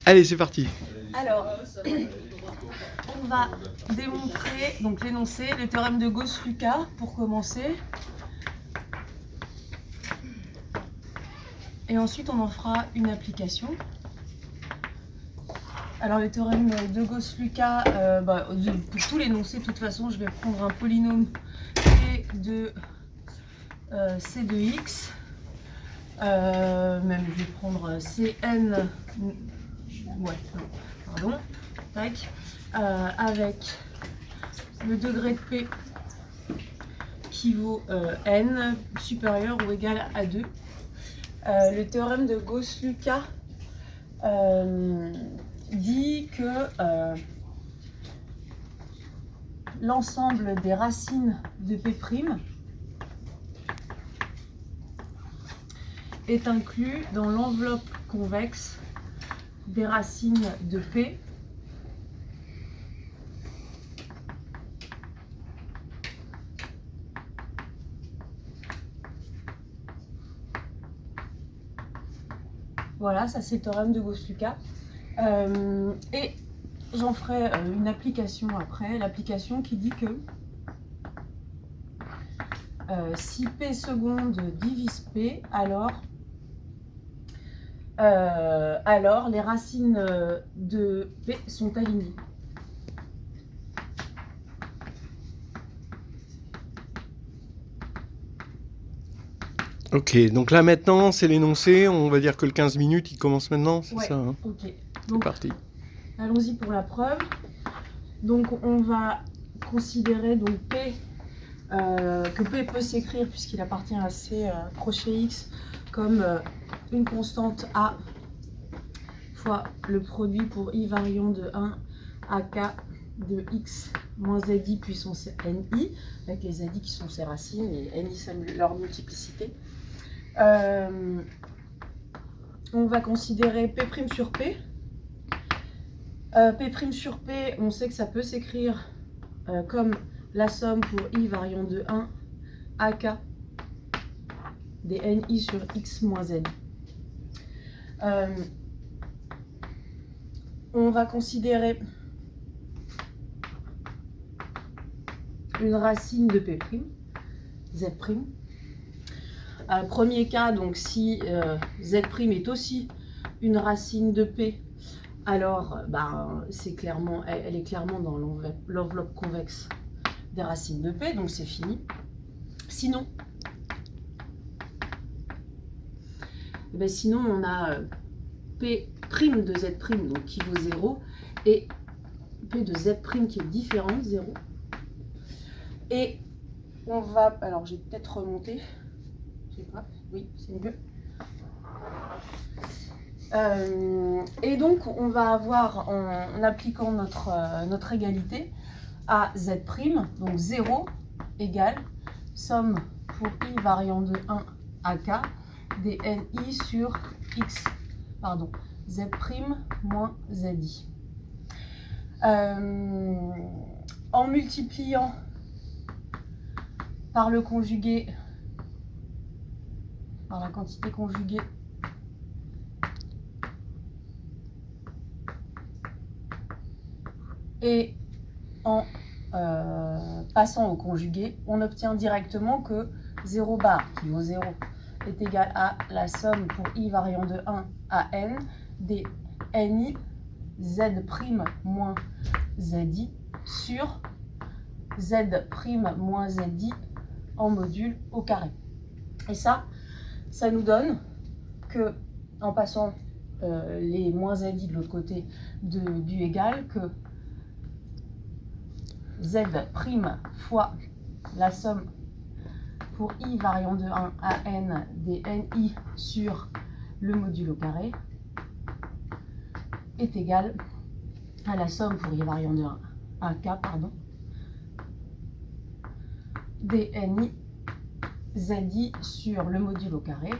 Allez, c'est parti. Alors, on va démontrer donc l'énoncé, le théorème de Gauss-Lucas pour commencer. Et ensuite, on en fera une application. Alors, le théorème de Gauss-Lucas, pour tout l'énoncé, de toute façon, je vais prendre un polynôme P de C de X. Même, je vais prendre Cn. Ouais, non, pardon. Tac. Avec le degré de P qui vaut n supérieur ou égal à 2. Le théorème de Gauss-Lucas dit que l'ensemble des racines de P' est inclus dans l'enveloppe convexe des racines de P Voilà, ça c'est le théorème de Gauss-Lucas. Et j'en ferai une application après, l'application qui dit que si P seconde divise P, alors les racines de P sont alignées. Ok, donc là maintenant c'est l'énoncé, on va dire que le 15 minutes il commence maintenant, c'est ça hein? Ok. C'est parti. Allons-y pour la preuve. Donc on va considérer donc P, que P peut s'écrire puisqu'il appartient à C crochet X comme une constante A fois le produit pour I variant de 1 à K de X moins ZI puissance NI, avec les ZI qui sont ses racines et NI c'est leur multiplicité. On va considérer P' sur P. P' sur P, on sait que ça peut s'écrire comme la somme pour I variant de 1 à K des NI sur X moins Z. On va considérer une racine de P', Z'. Premier cas, donc si Z' est aussi une racine de P, alors elle est clairement dans l'enveloppe convexe des racines de P, donc c'est fini. Sinon, on a P' de Z' donc qui vaut 0 et P de Z' qui est différent de 0. Et on va, alors j'ai peut-être remonté, je sais pas, oui c'est mieux. Et donc on va avoir, en appliquant notre égalité à Z', donc 0 égale somme pour I variant de 1 à K des NI sur X, Z' moins ZI. En multipliant par le conjugué, par la quantité conjuguée et en passant au conjugué, on obtient directement que 0 bar, qui vaut 0, est égal à la somme pour I variant de 1 à N des NI Z' moins ZI sur Z' moins ZI en module au carré. Et ça nous donne que, en passant les moins ZI de l'autre côté du égal, que Z' fois la somme pour I variant de 1 à N des NI sur le module au carré est égal à la somme pour I variant de 1 à K, des NI ZI sur le module au carré.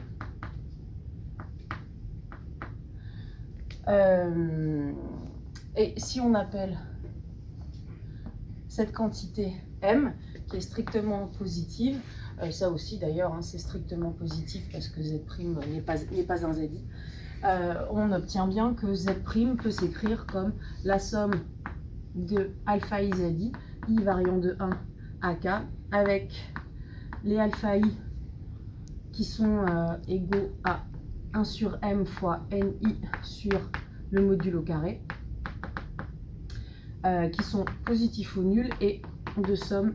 Et si on appelle cette quantité M, qui est strictement positive, ça aussi d'ailleurs, hein, c'est strictement positif parce que Z' n'est pas un ZI, on obtient bien que Z' peut s'écrire comme la somme de alpha i zi, i variant de 1 à k, avec les alpha i qui sont égaux à 1 sur m fois ni sur le module au carré, qui sont positifs ou nuls, et de somme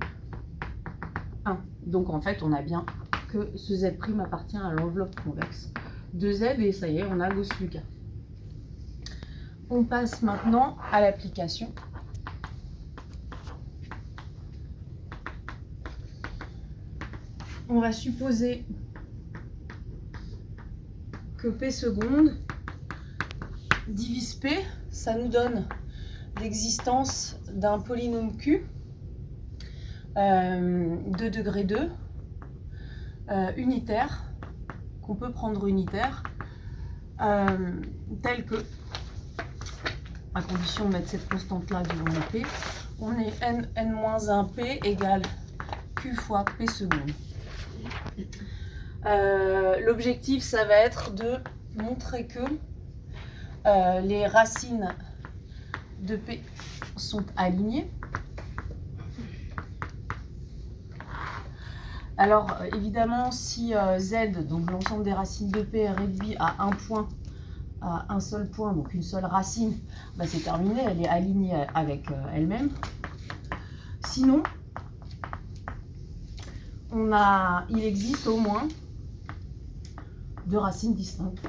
1. Donc en fait, on a bien que ce Z' appartient à l'enveloppe convexe de Z, et ça y est, on a Gauss-Lucas. On passe maintenant à l'application. On va supposer que P seconde divise P, ça nous donne l'existence d'un polynôme Q de degré 2, unitaire, qu'on peut prendre unitaire, tel que, à condition de mettre cette constante-là devant P, on est n-1P égale Q fois P seconde. L'objectif, ça va être de montrer que les racines de P sont alignées. Alors évidemment, si Z, donc l'ensemble des racines de P, est réduit à un point, à un seul point, donc une seule racine, bah c'est terminé, elle est alignée avec elle-même. Sinon, il existe au moins deux racines distinctes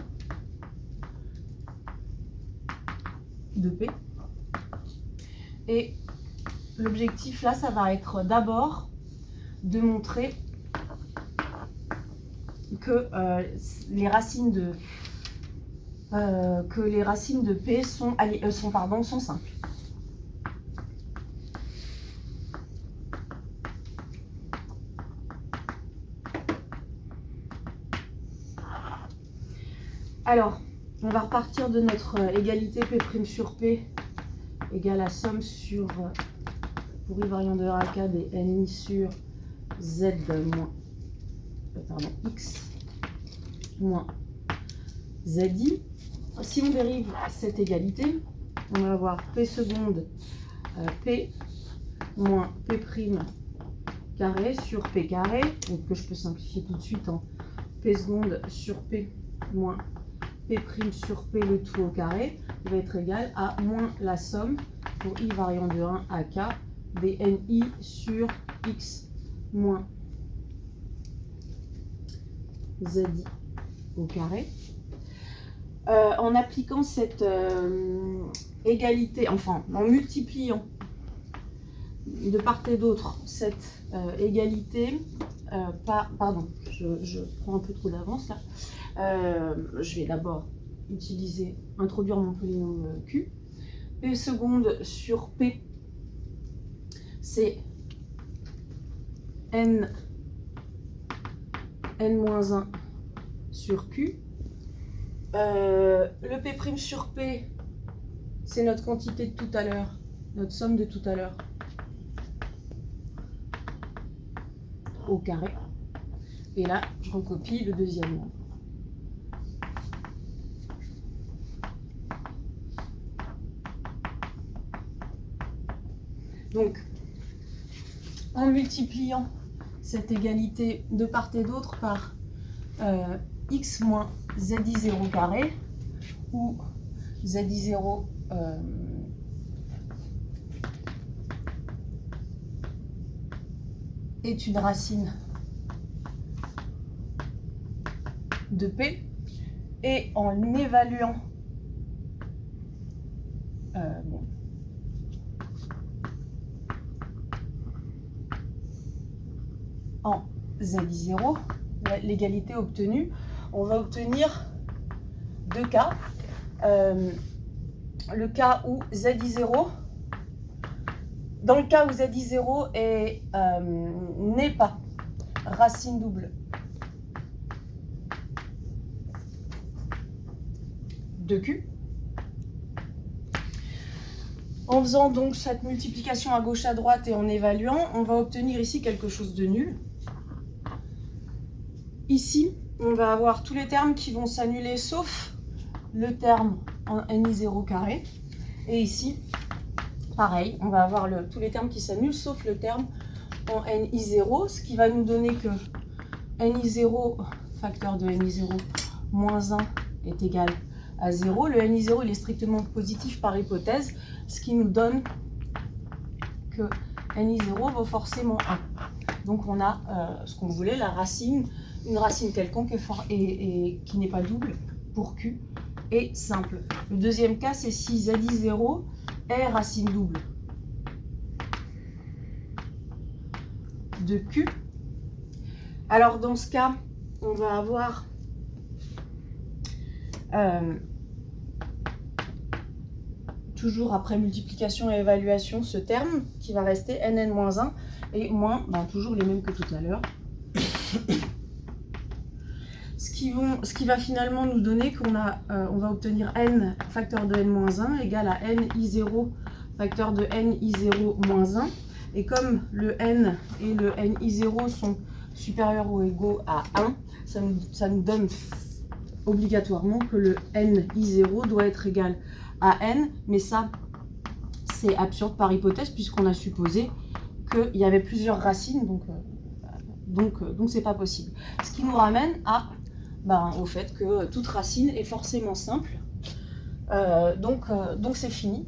de P. Et l'objectif là, ça va être d'abord de montrer que les racines de P sont simples. Alors, on va repartir de notre égalité P' sur P égale à somme sur, pour i variant de R à K des ni sur Z moins, X moins ZI. Si on dérive cette égalité, on va avoir P seconde P moins P' carré sur P carré, donc que je peux simplifier tout de suite en P seconde sur P moins P' sur P le tout au carré, va être égal à moins la somme pour i variant de 1 à k des ni sur x moins zi au carré. En appliquant cette égalité, enfin en multipliant de part et d'autre cette égalité, je prends un peu trop d'avance là. Je vais d'abord introduire mon polynôme Q. P seconde sur P, c'est n-1 sur Q. Le P' sur P, c'est notre quantité de tout à l'heure, notre somme de tout à l'heure au carré. Et là, je recopie le deuxième nombre. Donc, en multipliant cette égalité de part et d'autre par x moins zi0 carré, où zi0 est une racine de P, et en évaluant en zi0, l'égalité obtenue, on va obtenir deux cas. Le cas où zi0, dans le cas où zi0 n'est pas racine double de Q, en faisant donc cette multiplication à gauche à droite et en évaluant, on va obtenir ici quelque chose de nul. Ici, on va avoir tous les termes qui vont s'annuler sauf le terme en ni0 carré. Et ici, pareil, on va avoir tous les termes qui s'annulent, sauf le terme en ni0, ce qui va nous donner que ni0, facteur de ni0, moins 1 est égal à 0. Le ni0, il est strictement positif par hypothèse, ce qui nous donne que ni0 vaut forcément 1. Donc on a ce qu'on voulait, la racine, une racine quelconque et qui n'est pas double pour Q est simple. Le deuxième cas, c'est si zi0 est racine double de Q. Alors dans ce cas, on va avoir toujours après multiplication et évaluation ce terme qui va rester nn-1 et moins toujours les mêmes que tout à l'heure. Ce qui va finalement nous donner qu'on on va obtenir n facteur de n-1 égale à ni0 facteur de ni0-1. Et comme le n et le ni0 sont supérieurs ou égaux à 1, ça nous donne obligatoirement que le ni0 doit être égal à n. Mais ça, c'est absurde par hypothèse puisqu'on a supposé qu'il y avait plusieurs racines, donc c'est pas possible. Ce qui nous ramène au fait que toute racine est forcément simple. Donc c'est fini.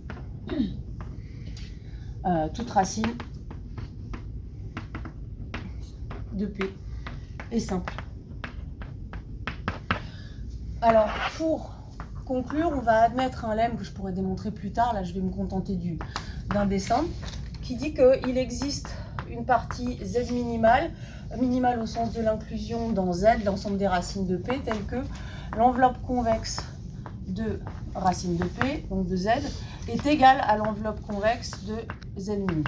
Toute racine de P est simple. Alors, pour conclure, on va admettre un lemme que je pourrais démontrer plus tard. Là, je vais me contenter d'un dessin qui dit qu'il existe une partie Z minimale au sens de l'inclusion dans Z, l'ensemble des racines de P, telles que l'enveloppe convexe de racine de P, donc de Z, est égale à l'enveloppe convexe de Z min.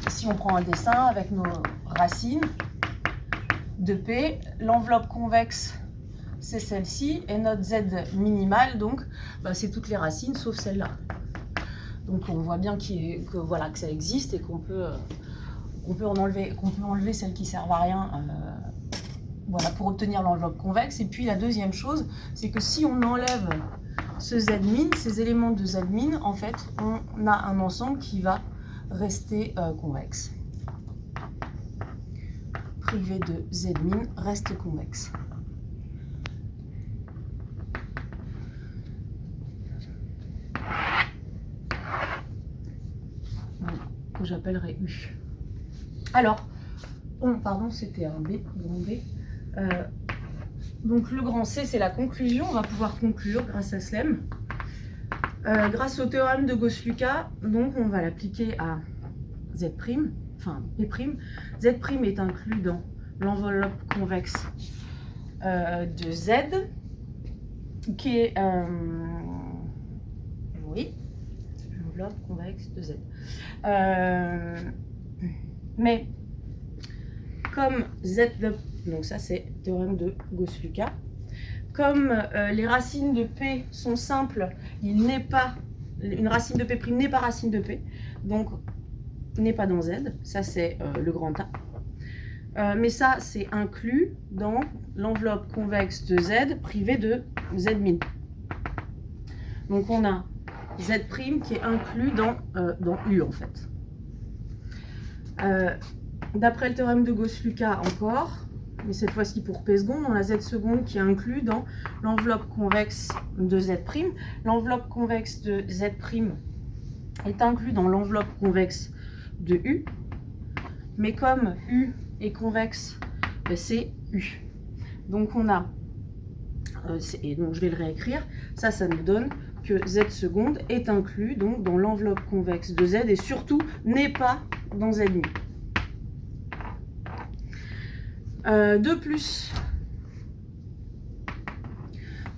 Ici, on prend un dessin avec nos racines de P. L'enveloppe convexe, c'est celle-ci, et notre Z minimale, donc, c'est toutes les racines sauf celle-là. Donc on voit bien que ça existe et qu'on peut enlever celles qui servent à rien pour obtenir l'enveloppe convexe. Et puis la deuxième chose, c'est que si on enlève ce Z min, ces éléments de Z min, en fait, on a un ensemble qui va rester convexe. Privé de Z min reste convexe. Que j'appellerai U. Alors, c'était un B, grand B. Donc le grand C, c'est la conclusion. On va pouvoir conclure grâce à ce lemme. Grâce au théorème de Gauss-Lucas, donc on va l'appliquer à Z', enfin P'. Z' est inclus dans l'enveloppe convexe de Z, qui est l'enveloppe convexe de Z. Mais comme Z', donc ça c'est le théorème de Gauss-Lucas, comme les racines de P sont simples, une racine de P' n'est pas racine de P, donc n'est pas dans Z, ça c'est le grand A. Mais ça c'est inclus dans l'enveloppe convexe de Z privée de Z min. Donc on a Z' qui est inclus dans U en fait. D'après le théorème de Gauss-Lucas encore, mais cette fois-ci pour P seconde, on a Z seconde qui est inclus dans l'enveloppe convexe de Z'. L'enveloppe convexe de Z' est inclus dans l'enveloppe convexe de U, mais comme U est convexe, c'est U. Donc on a, et donc je vais le réécrire, ça nous donne que Z seconde est inclus donc dans l'enveloppe convexe de Z et surtout n'est pas dans Z min. De plus,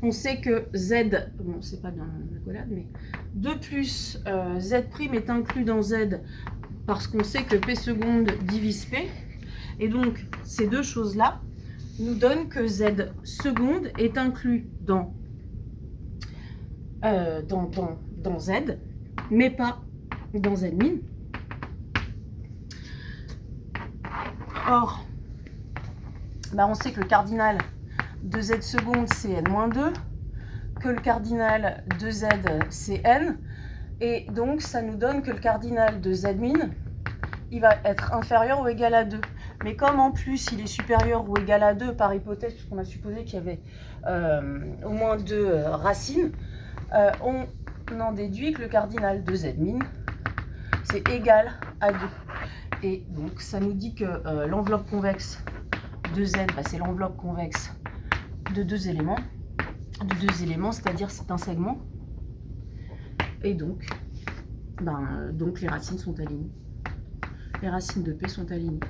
on sait que Z, bon c'est pas bien la collade, mais de plus Z' est inclus dans Z parce qu'on sait que P seconde divise P, et donc ces deux choses-là nous donnent que Z seconde est inclus dans Z, mais pas dans Z min. Or, on sait que le cardinal de z seconde c'est n-2, que le cardinal de z c'est n, et donc ça nous donne que le cardinal de z min, il va être inférieur ou égal à 2. Mais comme en plus il est supérieur ou égal à 2 par hypothèse, puisqu'on a supposé qu'il y avait au moins 2 racines, on en déduit que le cardinal de z min, c'est égal à 2. Et donc ça nous dit que l'enveloppe convexe de z, c'est l'enveloppe convexe de deux éléments, c'est-à-dire c'est un segment. Et donc, donc les racines sont alignées. Les racines de P sont alignées.